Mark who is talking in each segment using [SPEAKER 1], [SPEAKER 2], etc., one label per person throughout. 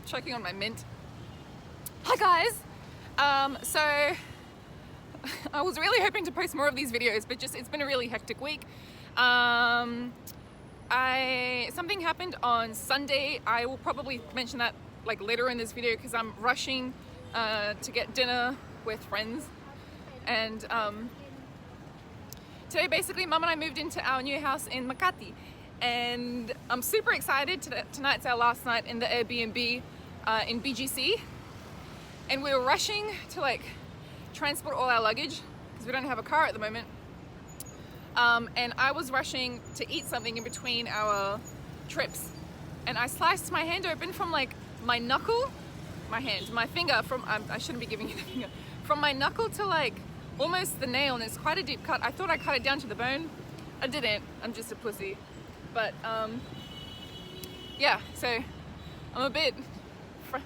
[SPEAKER 1] choking on my mint. Hi guys. So I was really hoping to post more of these videos, but it's been a really hectic week. Something happened on Sunday. I will probably mention that like later in this video because I'm rushing to get dinner with friends. And today basically Mum and I moved into our new house in Makati, and I'm super excited. Tonight's our last night in the Airbnb in BGC, and we're rushing to like transport all our luggage because we don't have a car at the moment. And I was rushing to eat something in between our trips, and I sliced my hand open from like my knuckle, my finger from, I shouldn't be giving you the finger, from my knuckle to like almost the nail, and it's quite a deep cut. I thought I cut it down to the bone. I didn't, I'm just a pussy. But yeah, so I'm a bit,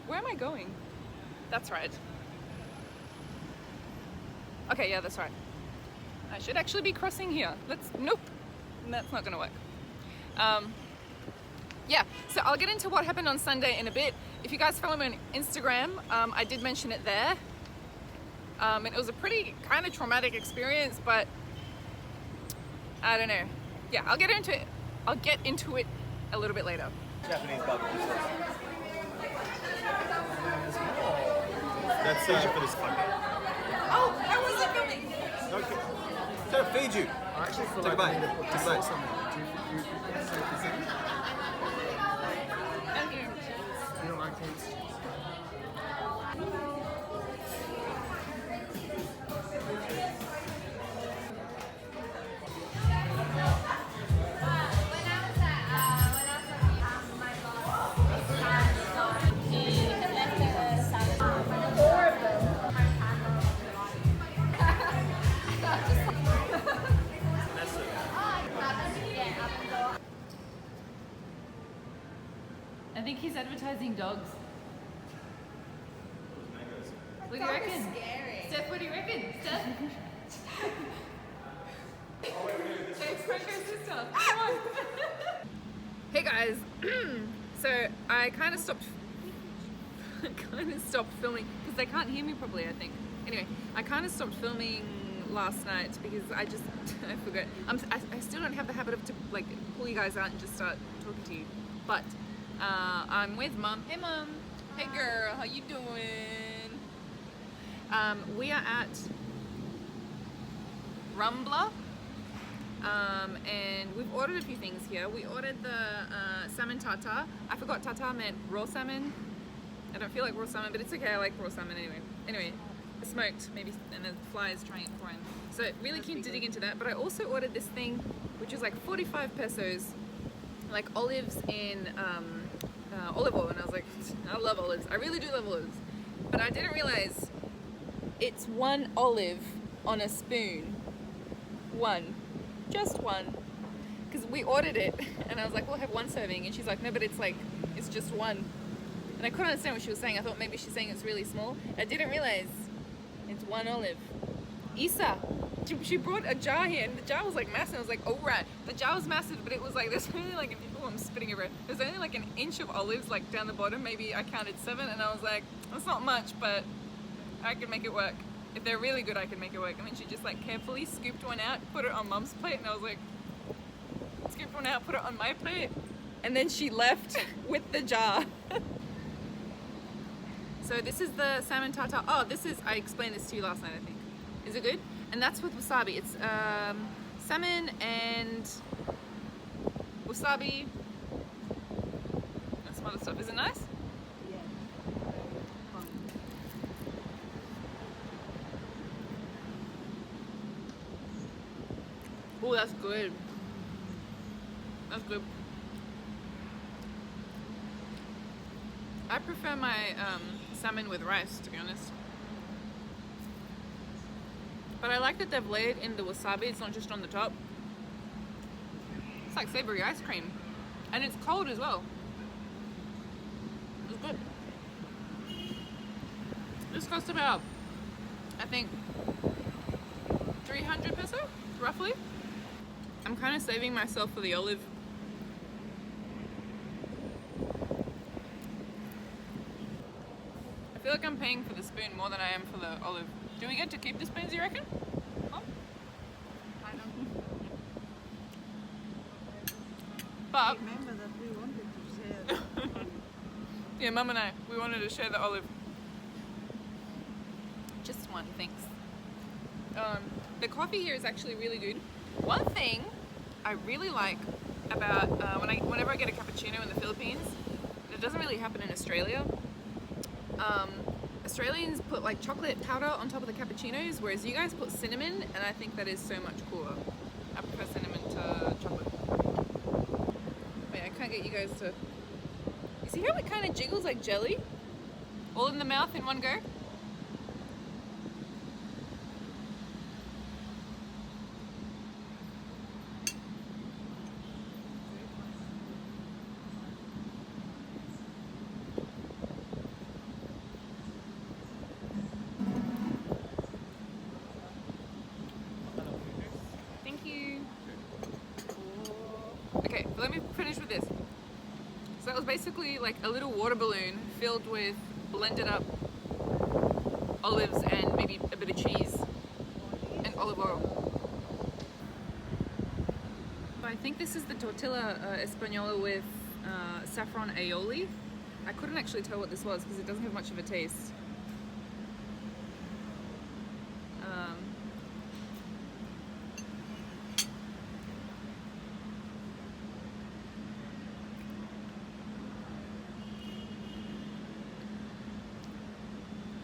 [SPEAKER 1] where am I going? That's right. Okay, yeah, that's right. I should actually be crossing here. Nope, that's not gonna work. Yeah, so I'll get into what happened on Sunday in a bit. If you guys follow me on Instagram, I did mention it there. And it was a pretty kind of traumatic experience, but I don't know. Yeah, I'll get into it a little bit later.
[SPEAKER 2] Japanese barbecue sauce. That's for this fucker.
[SPEAKER 1] Oh, I wasn't filming.
[SPEAKER 2] Okay. Trying to feed you.
[SPEAKER 3] I actually feel
[SPEAKER 2] Take a bite.
[SPEAKER 3] I need to put
[SPEAKER 2] Take a
[SPEAKER 3] this
[SPEAKER 2] bite.
[SPEAKER 3] sauce on there. Do you don't like cakes?
[SPEAKER 1] I think he's advertising dogs. What do you reckon?
[SPEAKER 4] Scary.
[SPEAKER 1] Steph, what do you reckon? Steph? Jake's Franco's sister. Come on. Hey guys. So I kind of stopped filming because they can't hear me properly, I think. Anyway, I kind of stopped filming last night because I forgot. I still don't have the habit of to like pull you guys out and just start talking to you. But I'm with Mum. Hey Mum. Hey girl, how you doing? We are at Rumbler, and we've ordered a few things here. We ordered the salmon tartare. I forgot tartare meant raw salmon. I don't feel like raw salmon, but it's okay. I like raw salmon anyway. Anyway, smoked maybe, and the flies trying it for him. So really keen to dig into that. But I also ordered this thing, which is like 45 pesos, like olives in olive oil, and I was like, I love olives. I really do love olives, but I didn't realize it's one olive on a spoon. Just one. Because we ordered it, and I was like, we'll have one serving, and she's like, no, but it's just one. And I couldn't understand what she was saying. I thought maybe she's saying it's really small. I didn't realize it's one olive. Isa, she brought a jar here, and the jar was like massive. I was like, oh right, the jar was massive, but it was like, there's only like, oh, I'm spitting everywhere. There's only like an inch of olives like down the bottom. Maybe I counted 7, and I was like, that's not much, but I can make it work. If they're really good, I can make it work. And then she just like carefully scooped one out, put it on Mum's plate, and I was like, scooped one out, put it on my plate, and then she left with the jar. So this is the salmon tartare. Oh, I explained this to you last night, I think. Is it good? And that's with wasabi. It's salmon and wasabi and some other stuff. Is it nice?
[SPEAKER 4] Yeah.
[SPEAKER 1] Oh, that's good. That's good. I prefer my salmon with rice, to be honest. But I like that they've layered in the wasabi. It's not just on the top. It's like savory ice cream. And it's cold as well. It's good. This cost about, I think, 300 peso, roughly. I'm kind of saving myself for the olive. feel like I'm paying for the spoon more than I am for the olive. Do we get to keep the spoons, you reckon? Mom?
[SPEAKER 4] I don't
[SPEAKER 1] But,
[SPEAKER 4] remember that we wanted to share.
[SPEAKER 1] yeah, Mum and I, we wanted to share the olive. Just one, thanks. The coffee here is actually really good. One thing I really like about whenever I get a cappuccino in the Philippines, it doesn't really happen in Australia. Australians put like chocolate powder on top of the cappuccinos, whereas you guys put cinnamon, and I think that is so much cooler. I prefer cinnamon to chocolate. Wait, I can't get you guys to... You see how it kind of jiggles like jelly? All in the mouth in one go? Thank you. Okay, let me finish with this. So that was basically like a little water balloon filled with blended up olives and maybe a bit of cheese and olive oil. I think this is the tortilla española with saffron aioli. I couldn't actually tell what this was because it doesn't have much of a taste.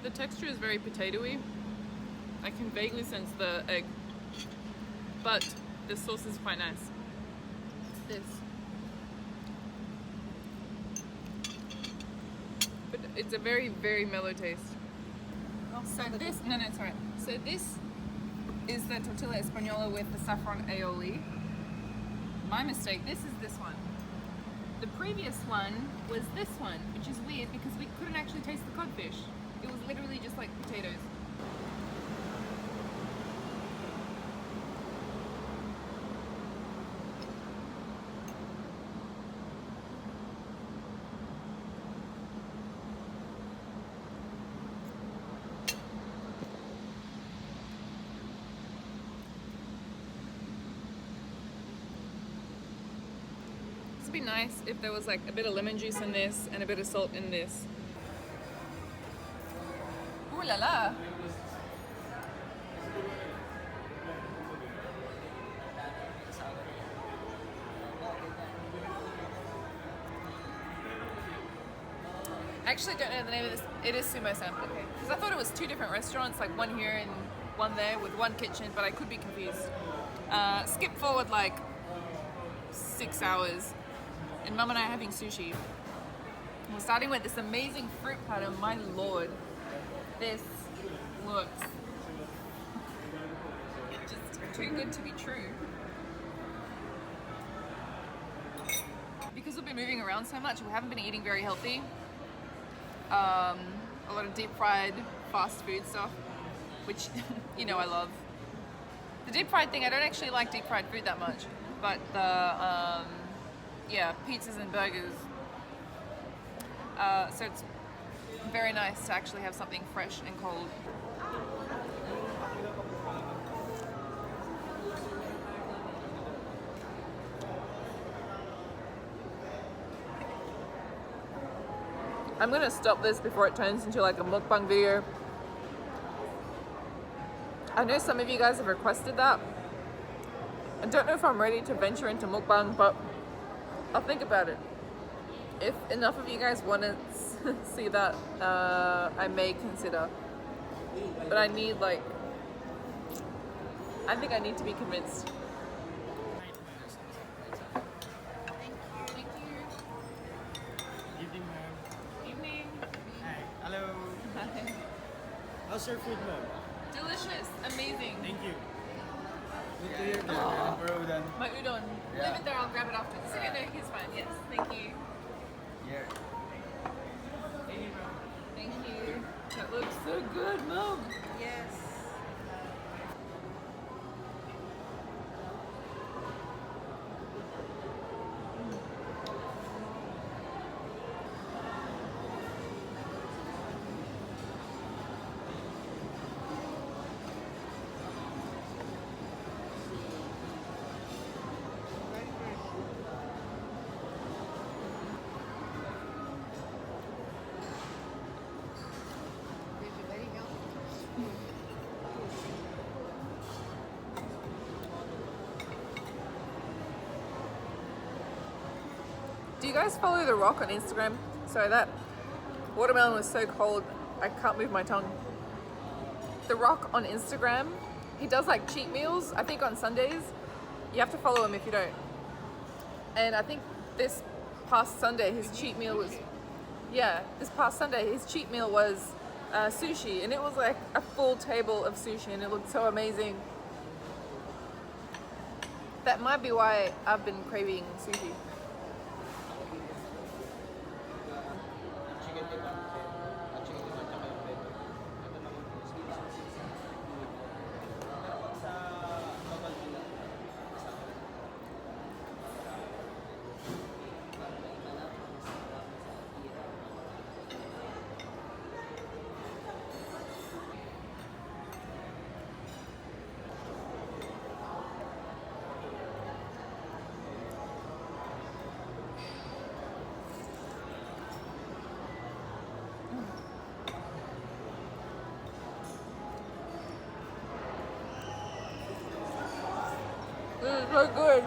[SPEAKER 1] The texture is very potatoey. I can vaguely sense the egg, but the sauce is quite nice. This. But it's a very, very mellow taste. So this, no, it's alright. So this is the tortilla española with the saffron aioli. My mistake, this is this one. The previous one was this one, which is weird because we couldn't actually taste the codfish. It was literally just like potatoes. This would be nice if there was like a bit of lemon juice in this and a bit of salt in this. Ooh la la! I actually don't know the name of this. It is Sumo Sam. Okay. Because I thought it was two different restaurants, like one here and one there with one kitchen, but I could be confused. Skip forward like 6 hours, and Mum and I are having sushi. We're starting with this amazing fruit platter. My lord, this looks just too good to be true. Because we've been moving around so much, we haven't been eating very healthy. A lot of deep fried fast food stuff, which you know I love. The deep fried thing, I don't actually like deep fried food that much, but the yeah, pizzas and burgers. So it's very nice to actually have something fresh and cold. I'm gonna stop this before it turns into like a mukbang video. I know some of you guys have requested that. I don't know if I'm ready to venture into mukbang, but I'll think about it. If enough of you guys want to see that, I may consider. But I need like, I think I need to be convinced. Thank you.
[SPEAKER 3] Evening, ma'am.
[SPEAKER 1] Evening.
[SPEAKER 3] Hi. Hello.
[SPEAKER 1] Hi.
[SPEAKER 3] How's your food, ma'am?
[SPEAKER 1] Delicious. Amazing.
[SPEAKER 3] Thank you. Good to hear that. Bro, then.
[SPEAKER 1] My udon.
[SPEAKER 2] Yeah.
[SPEAKER 1] Leave it there, I'll grab it after. Sit in there, he's fine. Yes, thank you.
[SPEAKER 2] Yeah.
[SPEAKER 1] Thank you. That looks so good, Mom.
[SPEAKER 4] Yes.
[SPEAKER 1] guys follow The Rock on Instagram? Sorry, that watermelon was so cold, I can't move my tongue. The Rock on Instagram, he does like cheat meals, I think on Sundays. You have to follow him if you don't. And I think this past Sunday, his cheat meal was, this past Sunday, his cheat meal was sushi. And it was like a full table of sushi and it looked so amazing. That might be why I've been craving sushi. This is so good.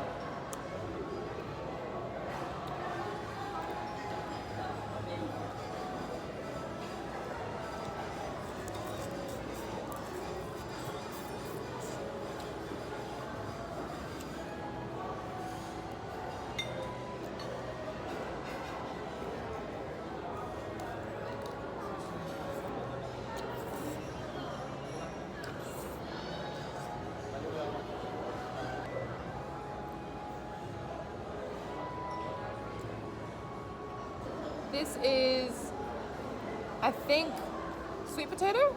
[SPEAKER 1] This is, I think, sweet potato?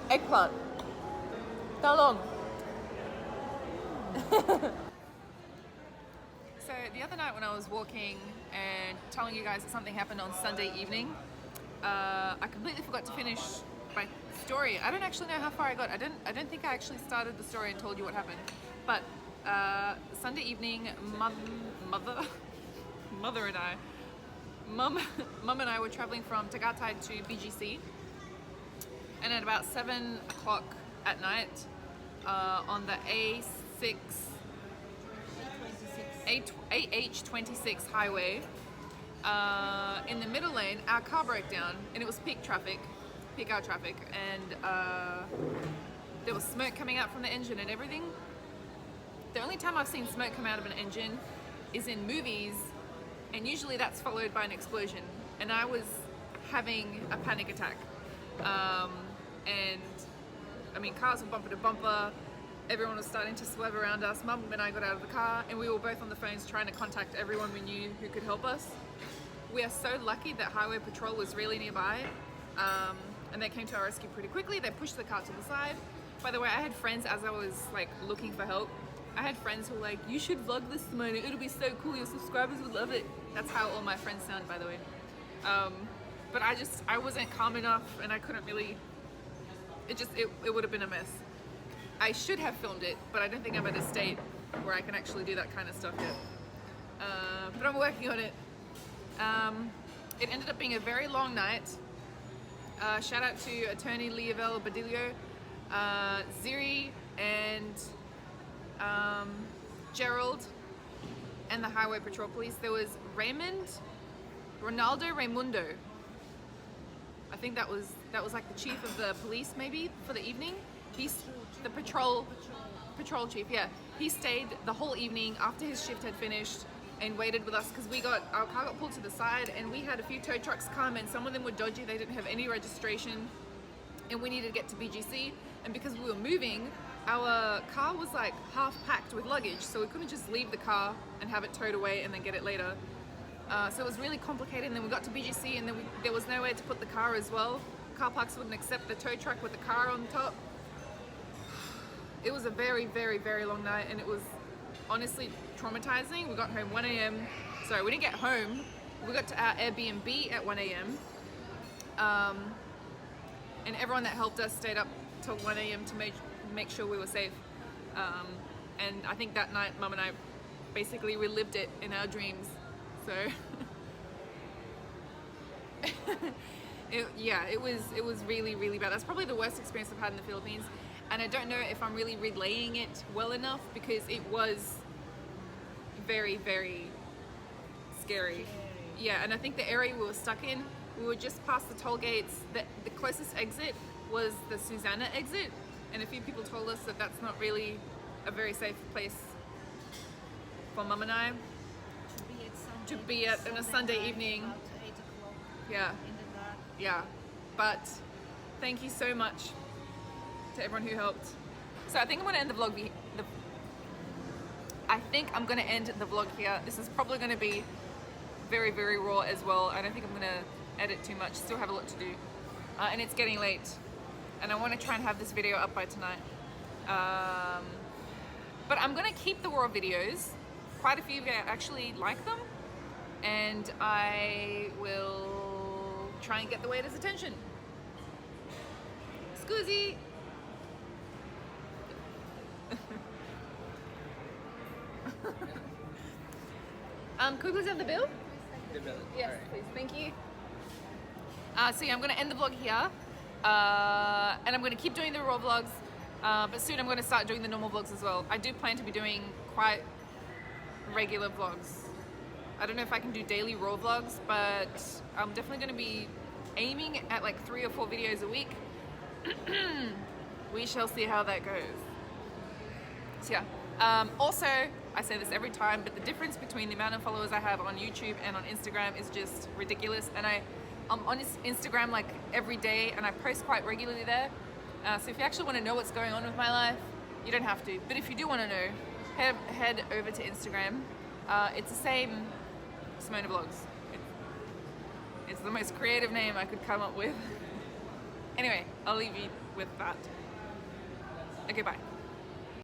[SPEAKER 1] Eggplant. Talong. So the other night when I was walking and telling you guys that something happened on Sunday evening, I completely forgot to finish my story. I don't actually know how far I got. I don't think I actually started the story and told you what happened. But Sunday evening, mum and I were traveling from Tagatai to BGC, and at about 7 o'clock at night on the AH26 highway, in the middle lane, our car broke down, and it was peak hour traffic, and there was smoke coming out from the engine and everything. The only time I've seen smoke come out of an engine is in movies, and usually that's followed by an explosion, and I was having a panic attack. And I mean, cars were bumper to bumper, everyone was starting to swerve around us. Mum and I got out of the car and we were both on the phones trying to contact everyone we knew who could help us. We are so lucky that Highway Patrol was really nearby, and they came to our rescue pretty quickly. They pushed the car to the side. By the way, I had friends, as I was like looking for help, I had friends who were like, you should vlog this, Simona, it'll be so cool, your subscribers would love it. That's how all my friends sound, by the way. But I wasn't calm enough, and I couldn't really, it would have been a mess. I should have filmed it, but I don't think I'm at a state where I can actually do that kind of stuff yet. But I'm working on it. It ended up being a very long night. Shout out to attorney Leovel Badilio, Ziri, and Gerald, and the Highway Patrol Police. There was Ronaldo Raimundo. I think that was like the chief of the police, maybe, for the evening. He's the patrol chief, yeah. He stayed the whole evening after his shift had finished and waited with us, because our car got pulled to the side, and we had a few tow trucks come, and some of them were dodgy. They didn't have any registration, and we needed to get to BGC. And because we were moving, our car was like half packed with luggage, so we couldn't just leave the car and have it towed away and then get it later. So it was really complicated. And then we got to BGC, and then there was nowhere to put the car as well. Car parks wouldn't accept the tow truck with the car on top. It was a very, very, very long night, and it was honestly traumatizing. We got home 1 a.m. Sorry, we didn't get home. We got to our Airbnb at 1 a.m. And everyone that helped us stayed up till 1 a.m. to make sure we were safe. And I think that night, Mum and I basically relived it in our dreams. So it was really, really bad. That's probably the worst experience I've had in the Philippines. and I don't know if I'm really relaying it well enough because it was very, very scary. Yeah, and I think the area we were stuck in, we were just past the toll gates. The closest exit was the Susanna exit, and a few people told us that that's not really a very safe place for Mum and I.
[SPEAKER 4] To be at
[SPEAKER 1] On a Sunday
[SPEAKER 4] night,
[SPEAKER 1] evening.
[SPEAKER 4] about 8 o'clock
[SPEAKER 1] Yeah,
[SPEAKER 4] in the dark.
[SPEAKER 1] yeah. But thank you so much to everyone who helped. So I think I'm gonna end the vlog. I think I'm gonna end the vlog here. This is probably gonna be very, very raw as well. I don't think I'm gonna edit too much. Still have a lot to do, and it's getting late. And I want to try and have this video up by tonight. But I'm gonna keep the raw videos. Quite a few of you actually like them, and I will try and get the waiter's attention. Scusi. Could we please have the bill? Yes, please. Thank you. So yeah, I'm going to end the vlog here, and I'm going to keep doing the raw vlogs, but soon I'm going to start doing the normal vlogs as well. I do plan to be doing quite regular vlogs. I don't know if I can do daily raw vlogs, but I'm definitely going to be aiming at like 3 or 4 videos a week. We shall see how that goes. So yeah. Also, I say this every time, but the difference between the amount of followers I have on YouTube and on Instagram is just ridiculous. And I'm on Instagram like every day, and I post quite regularly there. So if you actually want to know what's going on with my life, you don't have to. But if you do want to know, head over to Instagram. It's the same, Simona Vlogs. It's the most creative name I could come up with. Anyway, I'll leave you with that. Okay, bye.